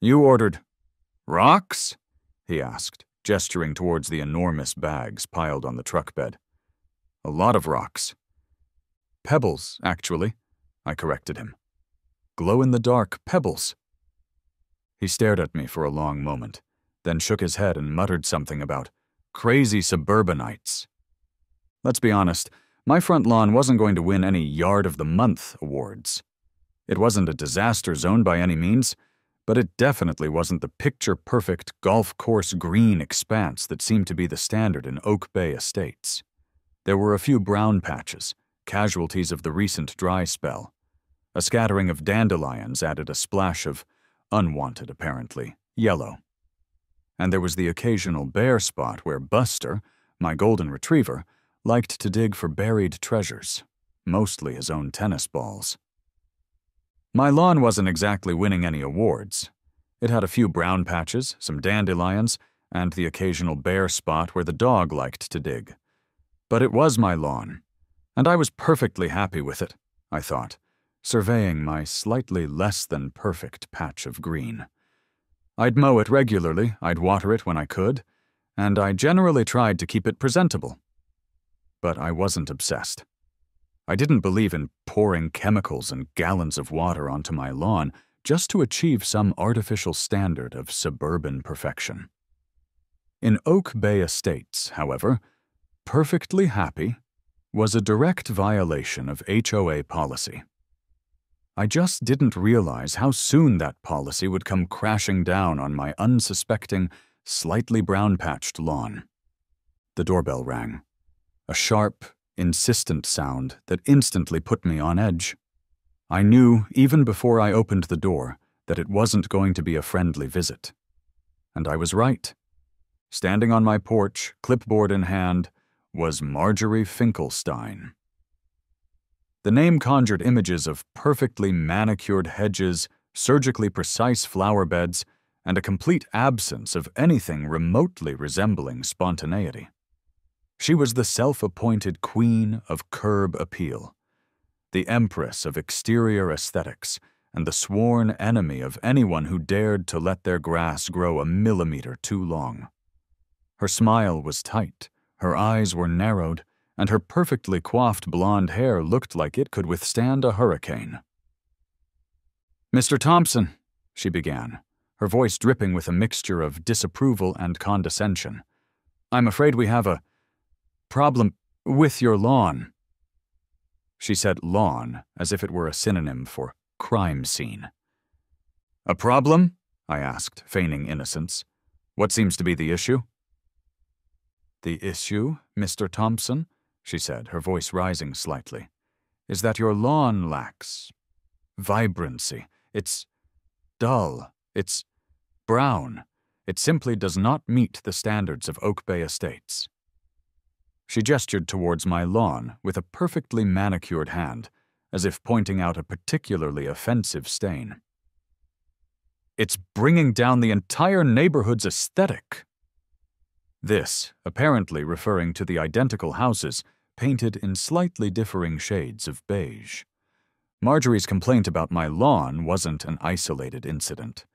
You ordered rocks? He asked, gesturing towards the enormous bags piled on the truck bed. A lot of rocks. Pebbles, actually, I corrected him. Glow-in-the-dark pebbles. He stared at me for a long moment, then shook his head and muttered something about crazy suburbanites. Let's be honest, my front lawn wasn't going to win any Yard of the Month awards. It wasn't a disaster zone by any means, but it definitely wasn't the picture-perfect golf course green expanse that seemed to be the standard in Oak Bay estates. There were a few brown patches, casualties of the recent dry spell. A scattering of dandelions added a splash of, unwanted apparently, yellow. And there was the occasional bare spot where Buster, my golden retriever, liked to dig for buried treasures, mostly his own tennis balls. My lawn wasn't exactly winning any awards. It had a few brown patches, some dandelions, and the occasional bare spot where the dog liked to dig. But it was my lawn, and I was perfectly happy with it, I thought, surveying my slightly less than perfect patch of green. I'd mow it regularly, I'd water it when I could, and I generally tried to keep it presentable. But I wasn't obsessed. I didn't believe in pouring chemicals and gallons of water onto my lawn just to achieve some artificial standard of suburban perfection. In Oak Bay Estates, however, perfectly happy was a direct violation of HOA policy. I just didn't realize how soon that policy would come crashing down on my unsuspecting, slightly brown-patched lawn. The doorbell rang. A sharp, insistent sound that instantly put me on edge. I knew, even before I opened the door, that it wasn't going to be a friendly visit. And I was right. Standing on my porch, clipboard in hand, was Marjorie Finkelstein. The name conjured images of perfectly manicured hedges, surgically precise flower beds, and a complete absence of anything remotely resembling spontaneity. She was the self-appointed queen of curb appeal, the empress of exterior aesthetics, and the sworn enemy of anyone who dared to let their grass grow a millimeter too long. Her smile was tight, her eyes were narrowed, and her perfectly coiffed blonde hair looked like it could withstand a hurricane. "Mr. Thompson," she began, her voice dripping with a mixture of disapproval and condescension, "I'm afraid we have a problem with your lawn." She said lawn as if it were a synonym for crime scene. "A problem?" I asked, feigning innocence. "What seems to be the issue?" "The issue, Mr. Thompson," she said, her voice rising slightly, "is that your lawn lacks vibrancy. It's dull. It's brown. It simply does not meet the standards of Oak Bay Estates." She gestured towards my lawn with a perfectly manicured hand, as if pointing out a particularly offensive stain. "It's bringing down the entire neighborhood's aesthetic." This, apparently referring to the identical houses painted in slightly differing shades of beige. Marjorie's complaint about my lawn wasn't an isolated incident.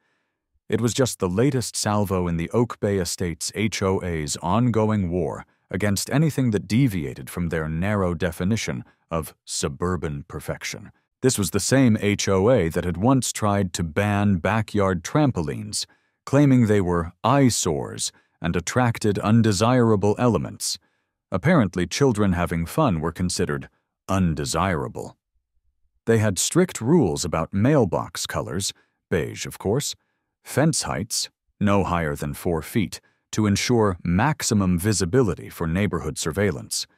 It was just the latest salvo in the Oak Bay Estates HOA's ongoing war against anything that deviated from their narrow definition of suburban perfection. This was the same HOA that had once tried to ban backyard trampolines, claiming they were eyesores and attracted undesirable elements. Apparently, children having fun were considered undesirable. They had strict rules about mailbox colors, beige of course, fence heights, no higher than 4 feet, to ensure maximum visibility for neighborhood surveillance,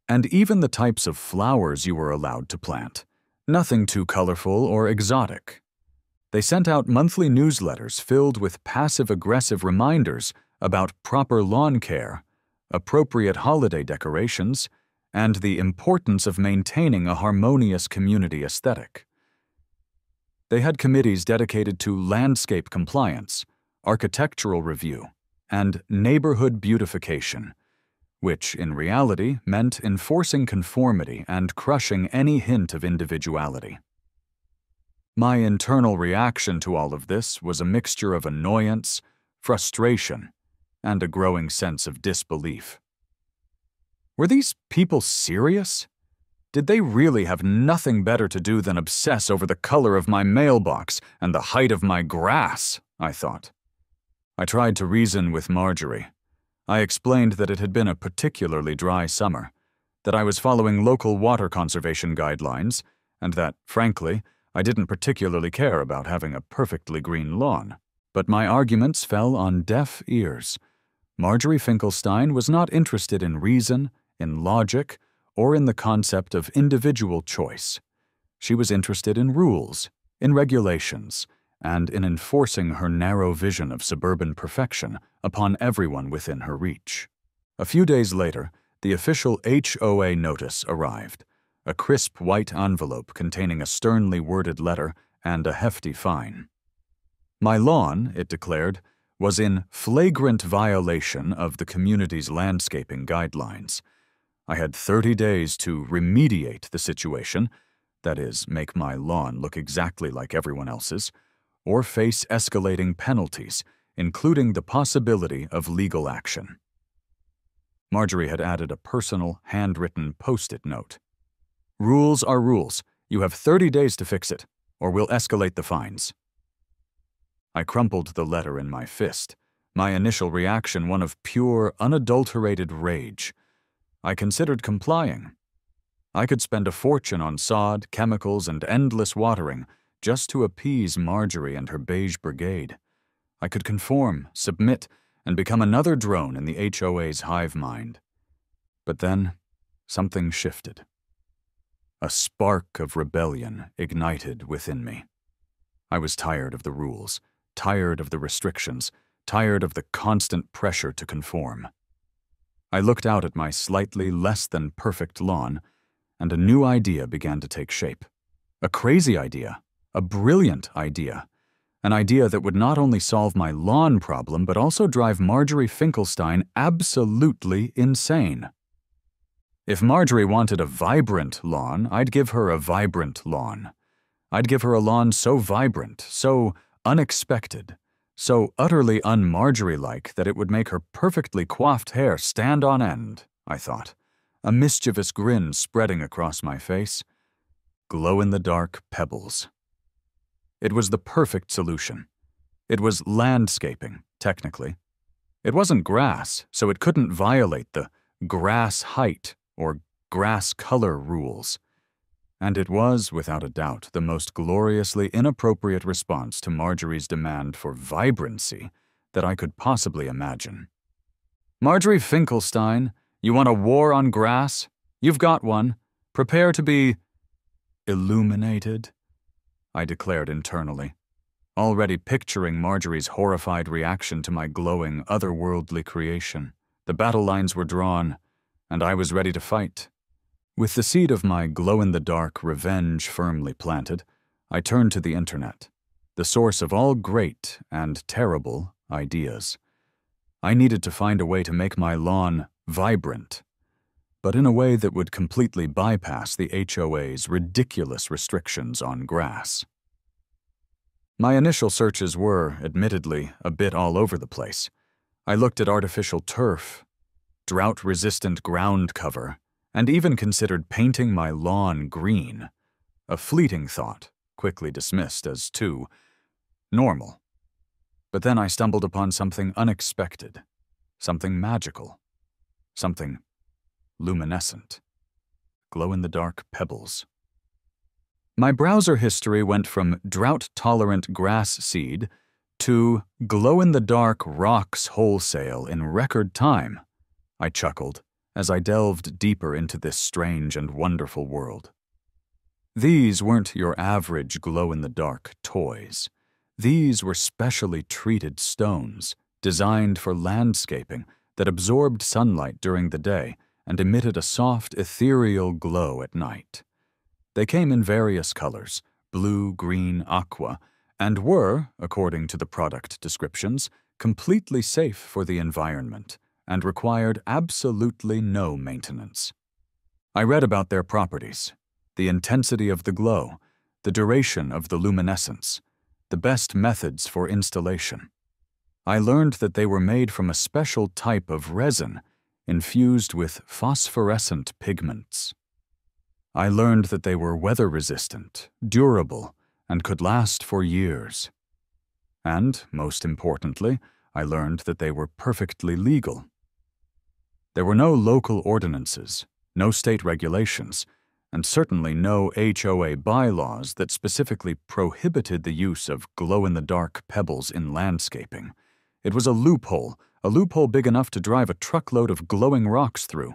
and even the types of flowers you were allowed to plant, nothing too colorful or exotic. They sent out monthly newsletters filled with passive-aggressive reminders about proper lawn care, appropriate holiday decorations, and the importance of maintaining a harmonious community aesthetic. They had committees dedicated to landscape compliance, architectural review, and neighborhood beautification, which in reality meant enforcing conformity and crushing any hint of individuality. My internal reaction to all of this was a mixture of annoyance, frustration, and a growing sense of disbelief. Were these people serious? Did they really have nothing better to do than obsess over the color of my mailbox and the height of my grass? I thought. I tried to reason with Marjorie. I explained that it had been a particularly dry summer, that I was following local water conservation guidelines, and that, frankly, I didn't particularly care about having a perfectly green lawn. But my arguments fell on deaf ears. Marjorie Finkelstein was not interested in reason, in logic, or in the concept of individual choice. She was interested in rules, in regulations, and in enforcing her narrow vision of suburban perfection upon everyone within her reach. A few days later, the official HOA notice arrived, a crisp white envelope containing a sternly worded letter and a hefty fine. My lawn, it declared, was in flagrant violation of the community's landscaping guidelines. I had 30 days to remediate the situation, that is, make my lawn look exactly like everyone else's, or face escalating penalties, including the possibility of legal action. Marjorie had added a personal, handwritten post-it note. "Rules are rules. You have 30 days to fix it, or we'll escalate the fines." I crumpled the letter in my fist, my initial reaction one of pure, unadulterated rage. I considered complying. I could spend a fortune on sod, chemicals, and endless watering just to appease Marjorie and her beige brigade. I could conform, submit, and become another drone in the HOA's hive mind. But then, something shifted. A spark of rebellion ignited within me. I was tired of the rules, tired of the restrictions, tired of the constant pressure to conform. I looked out at my slightly less than perfect lawn, and a new idea began to take shape. A crazy idea, a brilliant idea, an idea that would not only solve my lawn problem but also drive Marjorie Finkelstein absolutely insane. If Marjorie wanted a vibrant lawn, I'd give her a vibrant lawn. I'd give her a lawn so vibrant, so unexpected, so utterly un-Marjorie-like that it would make her perfectly coiffed hair stand on end, I thought, a mischievous grin spreading across my face. Glow-in-the-dark Pebbles. It was the perfect solution. It was landscaping, technically. It wasn't grass, so it couldn't violate the grass height or grass color rules. And it was, without a doubt, the most gloriously inappropriate response to Marjorie's demand for vibrancy that I could possibly imagine. "Marjorie Finkelstein, you want a war on grass? You've got one. Prepare to be illuminated," I declared internally, already picturing Marjorie's horrified reaction to my glowing, otherworldly creation. The battle lines were drawn, and I was ready to fight. With the seed of my glow-in-the-dark revenge firmly planted, I turned to the internet, the source of all great and terrible ideas. I needed to find a way to make my lawn vibrant, but in a way that would completely bypass the HOA's ridiculous restrictions on grass. My initial searches were, admittedly, a bit all over the place. I looked at artificial turf, drought-resistant ground cover, and even considered painting my lawn green, a fleeting thought, quickly dismissed as too normal. But then I stumbled upon something unexpected, something magical, something luminescent. Glow-in-the-dark Pebbles. My browser history went from drought-tolerant grass seed to glow-in-the-dark rocks wholesale in record time. I chuckled as I delved deeper into this strange and wonderful world. These weren't your average glow-in-the-dark toys. These were specially treated stones, designed for landscaping that absorbed sunlight during the day and emitted a soft, ethereal glow at night. They came in various colors, blue, green, aqua, and were, according to the product descriptions, completely safe for the environment and required absolutely no maintenance. I read about their properties, the intensity of the glow, the duration of the luminescence, the best methods for installation. I learned that they were made from a special type of resin infused with phosphorescent pigments. I learned that they were weather-resistant, durable, and could last for years. And, most importantly, I learned that they were perfectly legal. There were no local ordinances, no state regulations, and certainly no HOA bylaws that specifically prohibited the use of glow-in-the-dark pebbles in landscaping. It was a loophole big enough to drive a truckload of glowing rocks through.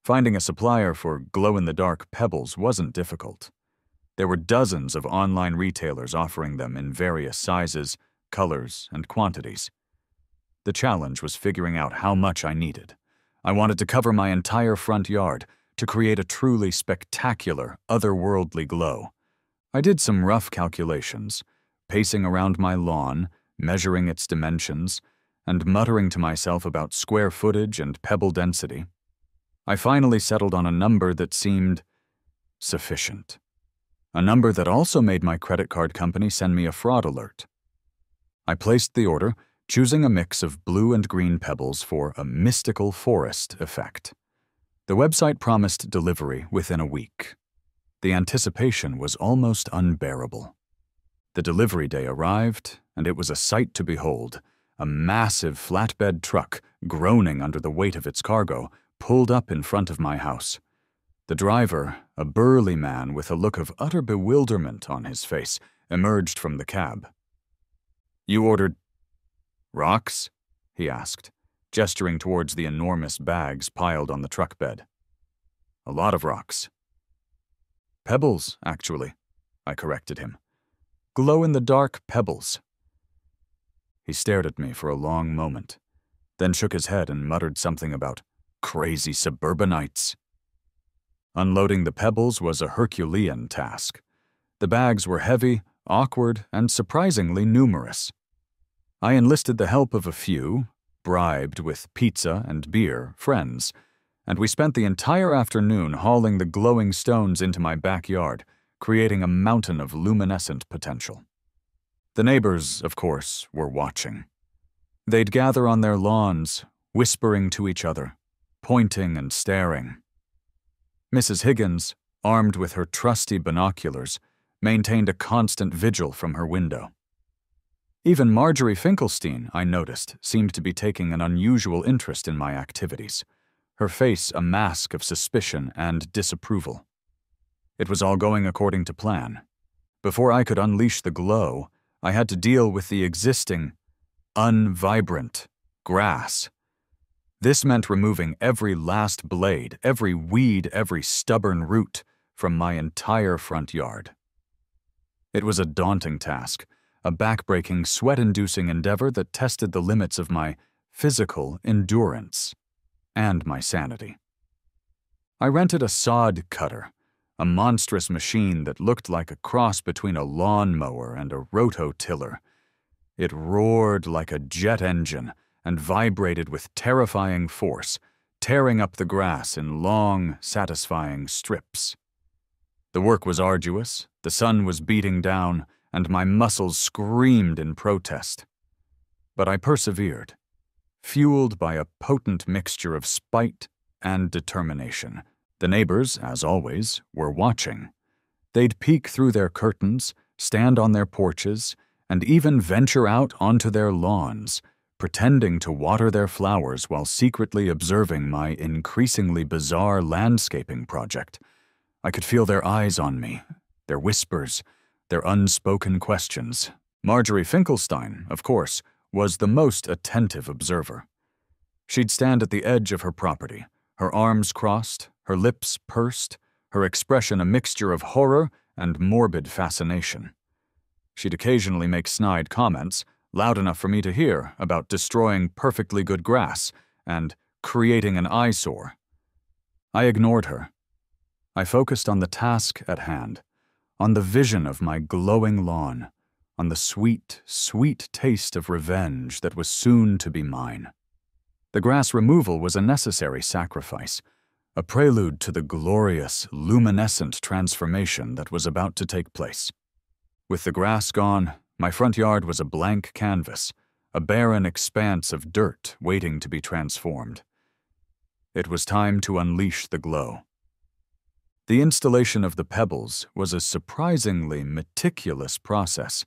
Finding a supplier for glow-in-the-dark pebbles wasn't difficult. There were dozens of online retailers offering them in various sizes, colors, and quantities. The challenge was figuring out how much I needed. I wanted to cover my entire front yard to create a truly spectacular, otherworldly glow. I did some rough calculations, pacing around my lawn, measuring its dimensions, and muttering to myself about square footage and pebble density. I finally settled on a number that seemed sufficient. A number that also made my credit card company send me a fraud alert. I placed the order, choosing a mix of blue and green pebbles for a mystical forest effect. The website promised delivery within a week. The anticipation was almost unbearable. The delivery day arrived, and it was a sight to behold. A massive flatbed truck, groaning under the weight of its cargo, pulled up in front of my house. The driver, a burly man with a look of utter bewilderment on his face, emerged from the cab. "You ordered rocks?" he asked, gesturing towards the enormous bags piled on the truck bed. "A lot of rocks." "Pebbles, actually," I corrected him. "Glow-in-the-dark pebbles." He stared at me for a long moment, then shook his head and muttered something about crazy suburbanites. Unloading the pebbles was a Herculean task. The bags were heavy, awkward, and surprisingly numerous. I enlisted the help of a few, bribed with pizza and beer, friends, and we spent the entire afternoon hauling the glowing stones into my backyard, creating a mountain of luminescent potential. The neighbors, of course, were watching. They'd gather on their lawns, whispering to each other, pointing and staring. Mrs. Higgins, armed with her trusty binoculars, maintained a constant vigil from her window. Even Marjorie Finkelstein, I noticed, seemed to be taking an unusual interest in my activities, her face a mask of suspicion and disapproval. It was all going according to plan. Before I could unleash the glow, I had to deal with the existing, unvibrant grass. This meant removing every last blade, every weed, every stubborn root from my entire front yard. It was a daunting task, a back-breaking, sweat-inducing endeavor that tested the limits of my physical endurance and my sanity. I rented a sod cutter, a monstrous machine that looked like a cross between a lawnmower and a rototiller. It roared like a jet engine and vibrated with terrifying force, tearing up the grass in long, satisfying strips. The work was arduous, the sun was beating down, and my muscles screamed in protest. But I persevered, fueled by a potent mixture of spite and determination. The neighbors, as always, were watching. They'd peek through their curtains, stand on their porches, and even venture out onto their lawns, pretending to water their flowers while secretly observing my increasingly bizarre landscaping project. I could feel their eyes on me, their whispers, their unspoken questions. Marjorie Finkelstein, of course, was the most attentive observer. She'd stand at the edge of her property, her arms crossed, her lips pursed, her expression a mixture of horror and morbid fascination. She'd occasionally make snide comments, loud enough for me to hear, about destroying perfectly good grass and creating an eyesore. I ignored her. I focused on the task at hand, on the vision of my glowing lawn, on the sweet, sweet taste of revenge that was soon to be mine. The grass removal was a necessary sacrifice, a prelude to the glorious, luminescent transformation that was about to take place. With the grass gone, my front yard was a blank canvas, a barren expanse of dirt waiting to be transformed. It was time to unleash the glow. The installation of the Pebbles was a surprisingly meticulous process.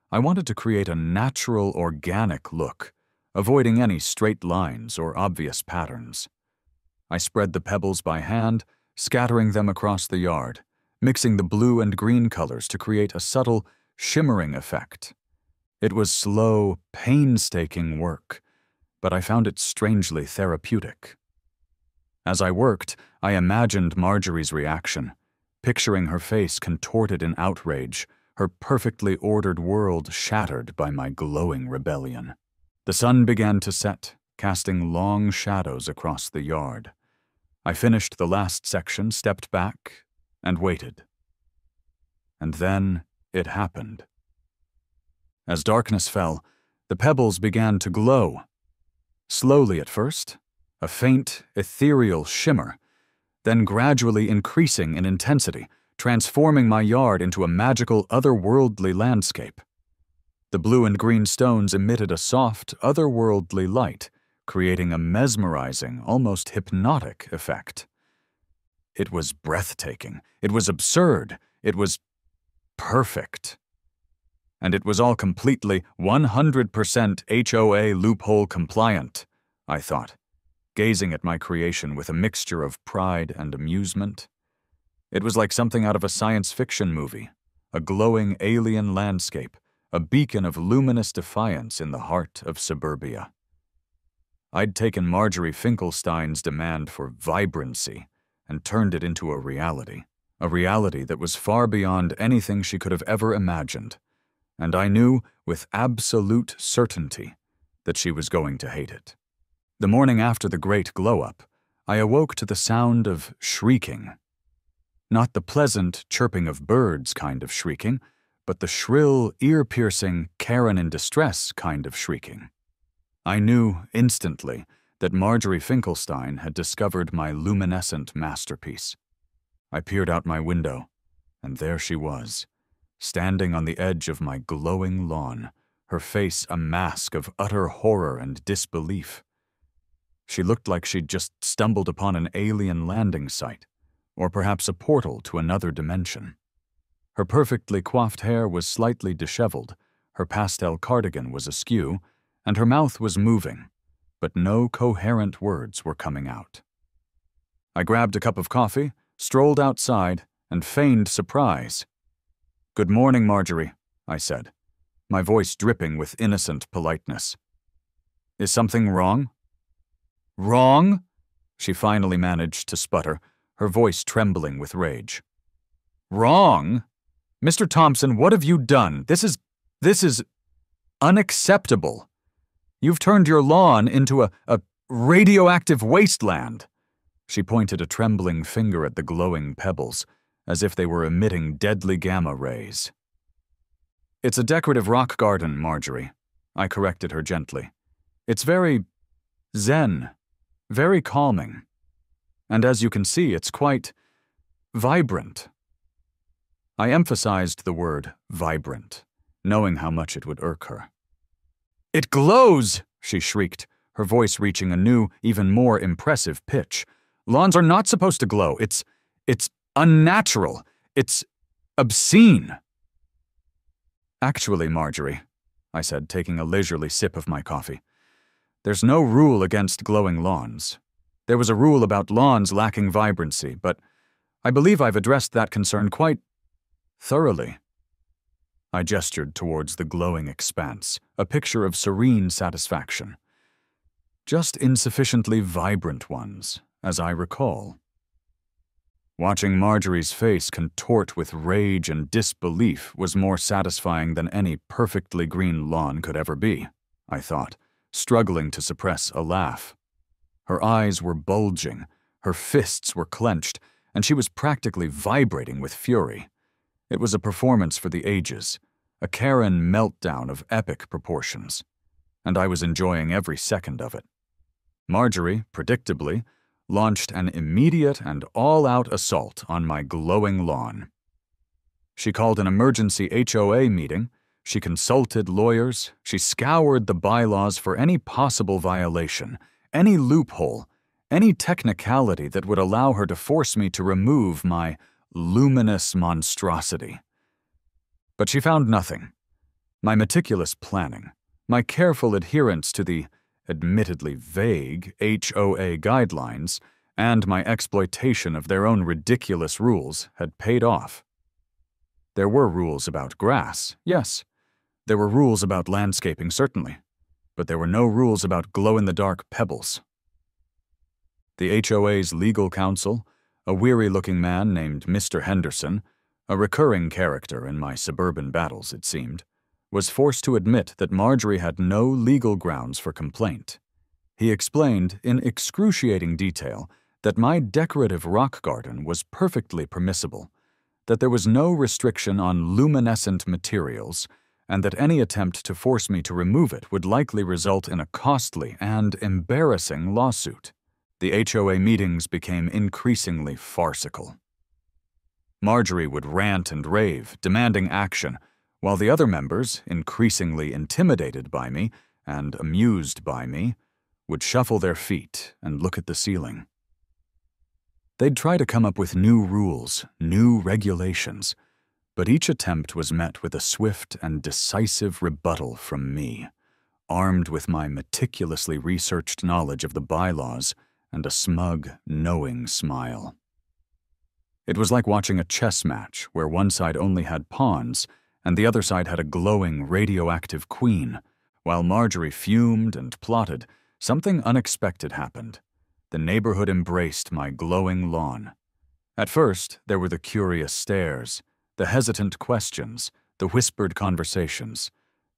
I wanted to create a natural, organic look, avoiding any straight lines or obvious patterns. I spread the pebbles by hand, scattering them across the yard, mixing the blue and green colors to create a subtle, shimmering effect. It was slow, painstaking work, but I found it strangely therapeutic. As I worked, I imagined Marjorie's reaction, picturing her face contorted in outrage, her perfectly ordered world shattered by my glowing rebellion. The sun began to set, casting long shadows across the yard. I finished the last section, stepped back, and waited. And then it happened. As darkness fell, the pebbles began to glow. Slowly at first, a faint, ethereal shimmer, then gradually increasing in intensity, transforming my yard into a magical, otherworldly landscape. The blue and green stones emitted a soft, otherworldly light, creating a mesmerizing, almost hypnotic effect. It was breathtaking. It was absurd. It was perfect. And it was all completely 100% HOA loophole compliant, I thought, gazing at my creation with a mixture of pride and amusement. It was like something out of a science fiction movie, a glowing alien landscape, a beacon of luminous defiance in the heart of suburbia. I'd taken Marjorie Finkelstein's demand for vibrancy and turned it into a reality that was far beyond anything she could have ever imagined, and I knew with absolute certainty that she was going to hate it. The morning after the great glow-up, I awoke to the sound of shrieking. Not the pleasant chirping of birds kind of shrieking, but the shrill, ear-piercing, Karen-in-distress kind of shrieking. I knew instantly that Marjorie Finkelstein had discovered my luminescent masterpiece. I peered out my window, and there she was, standing on the edge of my glowing lawn, her face a mask of utter horror and disbelief. She looked like she'd just stumbled upon an alien landing site, or perhaps a portal to another dimension. Her perfectly coiffed hair was slightly disheveled, her pastel cardigan was askew, and her mouth was moving, but no coherent words were coming out. I grabbed a cup of coffee, strolled outside, and feigned surprise. "Good morning, Marjorie," I said, my voice dripping with innocent politeness. "Is something wrong?" "Wrong?" she finally managed to sputter, her voice trembling with rage. "Wrong? Mr. Thompson, what have you done? This is unacceptable. You've turned your lawn into a radioactive wasteland." She pointed a trembling finger at the glowing pebbles, as if they were emitting deadly gamma rays. "It's a decorative rock garden, Marjorie," I corrected her gently. "It's very zen, very calming. And as you can see, it's quite vibrant." I emphasized the word vibrant, knowing how much it would irk her. "It glows!" she shrieked, her voice reaching a new, even more impressive pitch. "Lawns are not supposed to glow. It's unnatural. It's obscene." "Actually, Marjorie," I said, taking a leisurely sip of my coffee, "there's no rule against glowing lawns. There was a rule about lawns lacking vibrancy, but I believe I've addressed that concern quite thoroughly." I gestured towards the glowing expanse, a picture of serene satisfaction. "Just insufficiently vibrant ones, as I recall." Watching Marjorie's face contort with rage and disbelief was more satisfying than any perfectly green lawn could ever be, I thought, struggling to suppress a laugh. Her eyes were bulging, her fists were clenched, and she was practically vibrating with fury. It was a performance for the ages, a Karen meltdown of epic proportions, and I was enjoying every second of it. Marjorie, predictably, launched an immediate and all-out assault on my glowing lawn. She called an emergency HOA meeting, she consulted lawyers, she scoured the bylaws for any possible violation, any loophole, any technicality that would allow her to force me to remove my luminous monstrosity. But she found nothing. My meticulous planning, my careful adherence to the admittedly vague HOA guidelines, and my exploitation of their own ridiculous rules had paid off. There were rules about grass, yes. There were rules about landscaping, certainly. But there were no rules about glow-in-the-dark pebbles. The HOA's legal counsel, a weary-looking man named Mr. Henderson, a recurring character in my suburban battles, it seemed, was forced to admit that Marjorie had no legal grounds for complaint. He explained in excruciating detail that my decorative rock garden was perfectly permissible, that there was no restriction on luminescent materials, and that any attempt to force me to remove it would likely result in a costly and embarrassing lawsuit. The HOA meetings became increasingly farcical. Marjorie would rant and rave, demanding action, while the other members, increasingly intimidated by me and amused by me, would shuffle their feet and look at the ceiling. They'd try to come up with new rules, new regulations, but each attempt was met with a swift and decisive rebuttal from me, armed with my meticulously researched knowledge of the bylaws and a smug, knowing smile. It was like watching a chess match where one side only had pawns and the other side had a glowing, radioactive queen. While Marjorie fumed and plotted, something unexpected happened. The neighborhood embraced my glowing lawn. At first, there were the curious stares, the hesitant questions, the whispered conversations.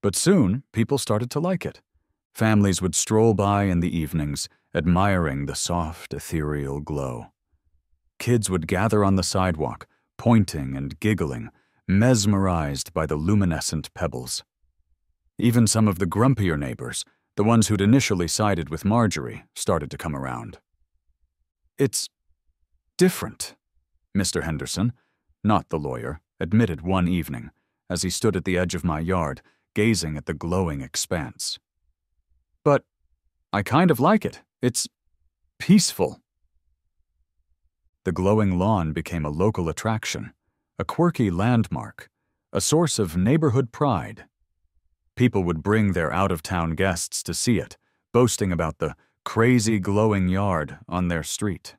But soon, people started to like it. Families would stroll by in the evenings, admiring the soft, ethereal glow. Kids would gather on the sidewalk, pointing and giggling, mesmerized by the luminescent pebbles. Even some of the grumpier neighbors, the ones who'd initially sided with Marjorie, started to come around. "It's different," Mr. Henderson, not the lawyer, admitted one evening, as he stood at the edge of my yard, gazing at the glowing expanse. "But I kind of like it. It's peaceful." The glowing lawn became a local attraction, a quirky landmark, a source of neighborhood pride. People would bring their out-of-town guests to see it, boasting about the crazy glowing yard on their street.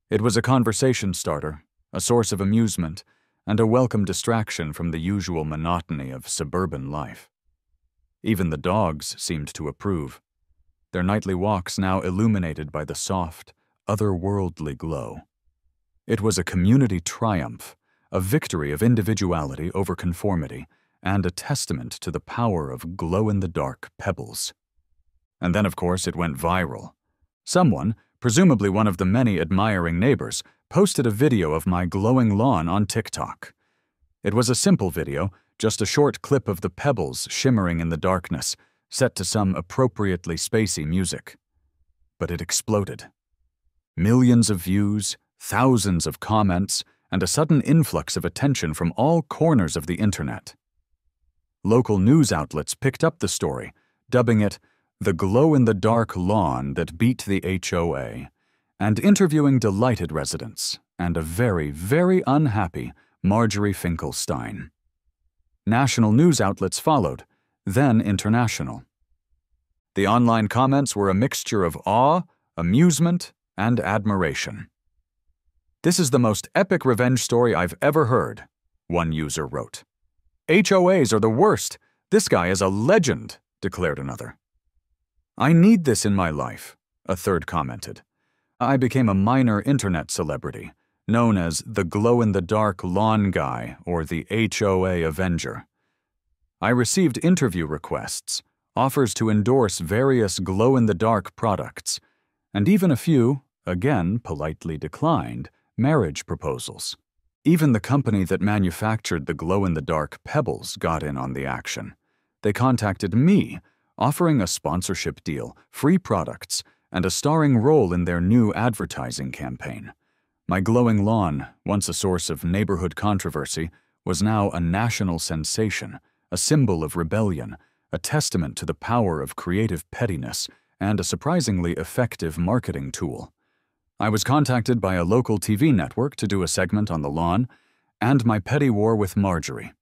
It was a conversation starter, a source of amusement, and a welcome distraction from the usual monotony of suburban life. Even the dogs seemed to approve, their nightly walks now illuminated by the soft, otherworldly glow. It was a community triumph, a victory of individuality over conformity, and a testament to the power of glow-in-the-dark pebbles. And then, of course, it went viral. Someone, presumably one of the many admiring neighbors, posted a video of my glowing lawn on TikTok. It was a simple video, just a short clip of the pebbles shimmering in the darkness, set to some appropriately spacey music. But it exploded. Millions of views, thousands of comments, and a sudden influx of attention from all corners of the internet. Local news outlets picked up the story, dubbing it the glow-in-the-dark lawn that beat the HOA, and interviewing delighted residents and a very, very unhappy Marjorie Finkelstein. National news outlets followed, then international. The online comments were a mixture of awe, amusement, and admiration. "This is the most epic revenge story I've ever heard," one user wrote. "HOAs are the worst. This guy is a legend," declared another. "I need this in my life," a third commented. "I became a minor internet celebrity, known as the glow-in-the-dark lawn guy or the HOA Avenger. I received interview requests, offers to endorse various glow-in-the-dark products, and even a few, again politely declined, marriage proposals. Even the company that manufactured the glow-in-the-dark pebbles got in on the action. They contacted me, offering a sponsorship deal, free products, and a starring role in their new advertising campaign. My glowing lawn, once a source of neighborhood controversy, was now a national sensation, a symbol of rebellion, a testament to the power of creative pettiness, and a surprisingly effective marketing tool. I was contacted by a local TV network to do a segment on the lawn and my petty war with Marjorie.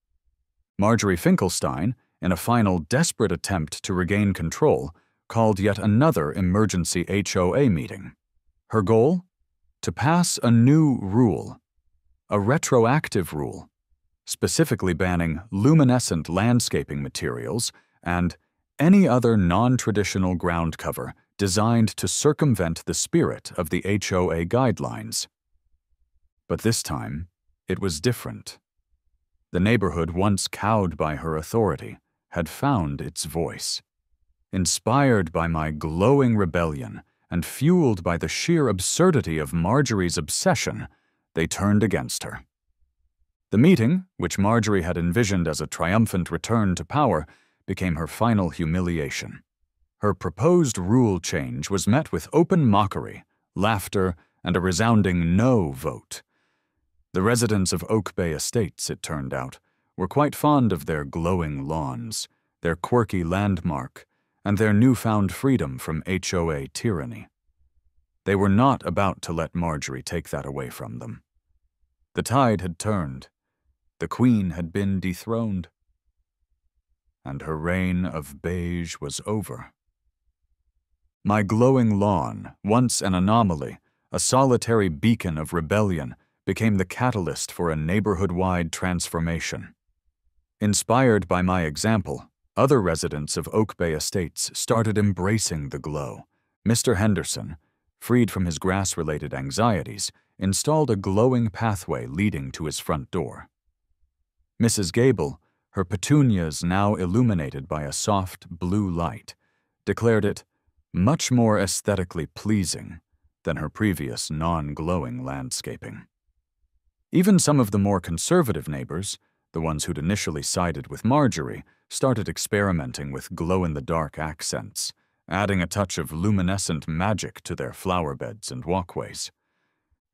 Marjorie Finkelstein, in a final desperate attempt to regain control, called yet another emergency HOA meeting. Her goal? To pass a new rule, a retroactive rule, specifically banning luminescent landscaping materials and any other non-traditional ground cover designed to circumvent the spirit of the HOA guidelines. But this time, it was different. The neighborhood, once cowed by her authority, had found its voice. Inspired by my glowing rebellion and fueled by the sheer absurdity of Marjorie's obsession, they turned against her. The meeting, which Marjorie had envisioned as a triumphant return to power, became her final humiliation. Her proposed rule change was met with open mockery, laughter, and a resounding no vote. The residents of Oak Bay Estates, it turned out, were quite fond of their glowing lawns, their quirky landmark, and their newfound freedom from HOA tyranny. They were not about to let Marjorie take that away from them. The tide had turned. The queen had been dethroned. And her reign of beige was over. My glowing lawn, once an anomaly, a solitary beacon of rebellion, became the catalyst for a neighborhood-wide transformation. Inspired by my example, other residents of Oak Bay Estates started embracing the glow. Mr. Henderson, freed from his grass-related anxieties, installed a glowing pathway leading to his front door. Mrs. Gable, her petunias now illuminated by a soft blue light, declared it much more aesthetically pleasing than her previous non-glowing landscaping. Even some of the more conservative neighbors, the ones who'd initially sided with Marjorie, started experimenting with glow-in-the-dark accents, adding a touch of luminescent magic to their flower beds and walkways.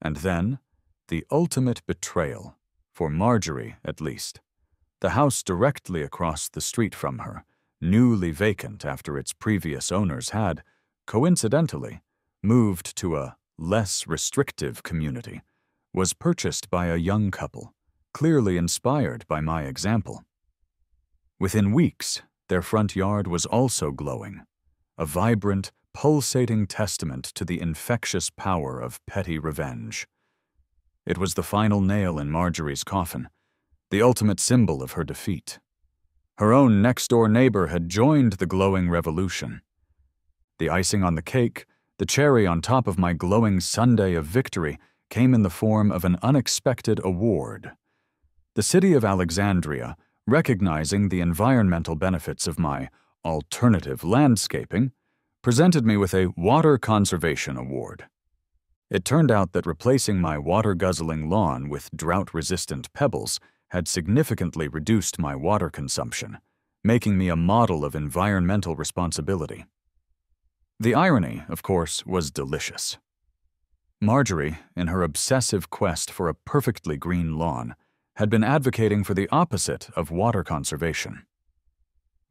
And then, the ultimate betrayal, for Marjorie at least. The house directly across the street from her, newly vacant after its previous owners had, coincidentally, moved to a less restrictive community, was purchased by a young couple, clearly inspired by my example. Within weeks, their front yard was also glowing, a vibrant, pulsating testament to the infectious power of petty revenge. It was the final nail in Marjorie's coffin, the ultimate symbol of her defeat. Her own next-door neighbor had joined the glowing revolution. The icing on the cake, the cherry on top of my glowing sundae of victory, came in the form of an unexpected award. The city of Alexandria, recognizing the environmental benefits of my alternative landscaping, presented me with a Water Conservation Award. It turned out that replacing my water-guzzling lawn with drought-resistant pebbles had significantly reduced my water consumption, making me a model of environmental responsibility. The irony, of course, was delicious. Marjorie, in her obsessive quest for a perfectly green lawn, had been advocating for the opposite of water conservation.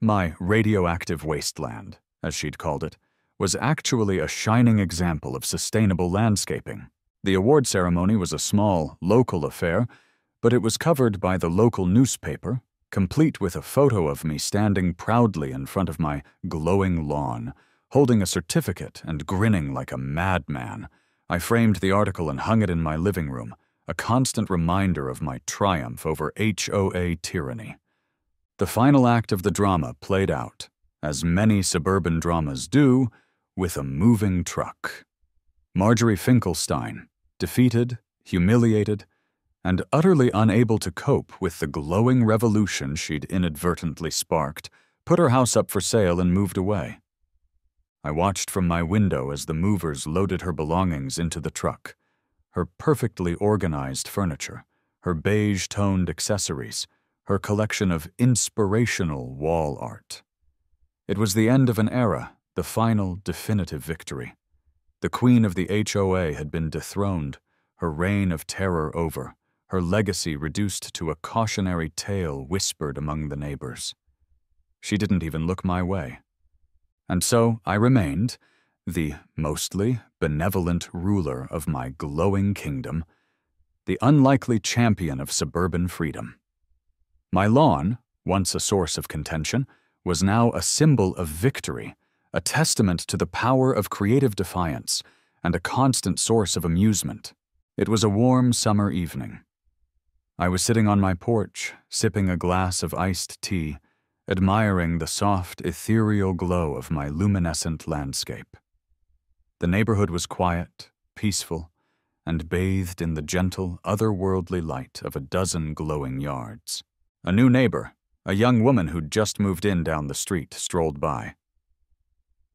My radioactive wasteland, as she'd called it, was actually a shining example of sustainable landscaping. The award ceremony was a small, local affair, but it was covered by the local newspaper, complete with a photo of me standing proudly in front of my glowing lawn, holding a certificate and grinning like a madman. I framed the article and hung it in my living room, a constant reminder of my triumph over HOA tyranny. The final act of the drama played out, as many suburban dramas do, with a moving truck. Marjorie Finkelstein, defeated, humiliated, and utterly unable to cope with the glowing revolution she'd inadvertently sparked, put her house up for sale and moved away. I watched from my window as the movers loaded her belongings into the truck, her perfectly organized furniture, her beige-toned accessories, her collection of inspirational wall art. It was the end of an era, the final definitive victory. The queen of the HOA had been dethroned, her reign of terror over, her legacy reduced to a cautionary tale whispered among the neighbors. She didn't even look my way. And so I remained, the mostly benevolent ruler of my glowing kingdom, the unlikely champion of suburban freedom. My lawn, once a source of contention, was now a symbol of victory, a testament to the power of creative defiance, and a constant source of amusement. It was a warm summer evening. I was sitting on my porch, sipping a glass of iced tea, admiring the soft, ethereal glow of my luminescent landscape. The neighborhood was quiet, peaceful, and bathed in the gentle, otherworldly light of a dozen glowing yards. A new neighbor, a young woman who'd just moved in down the street, strolled by.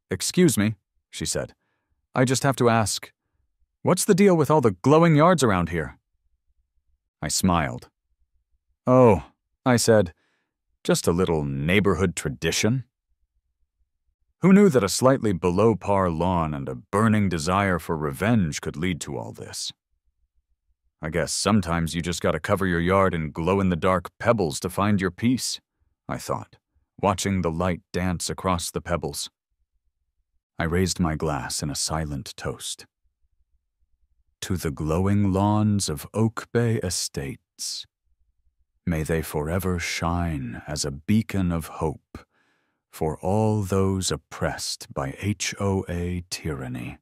"Excuse me," she said. "I just have to ask, what's the deal with all the glowing yards around here?" I smiled. "Oh," I said, "just a little neighborhood tradition." Who knew that a slightly below-par lawn and a burning desire for revenge could lead to all this? I guess sometimes you just gotta cover your yard in glow-in-the-dark pebbles to find your peace, I thought, watching the light dance across the pebbles. I raised my glass in a silent toast. To the glowing lawns of Oak Bay Estates, may they forever shine as a beacon of hope for all those oppressed by HOA tyranny.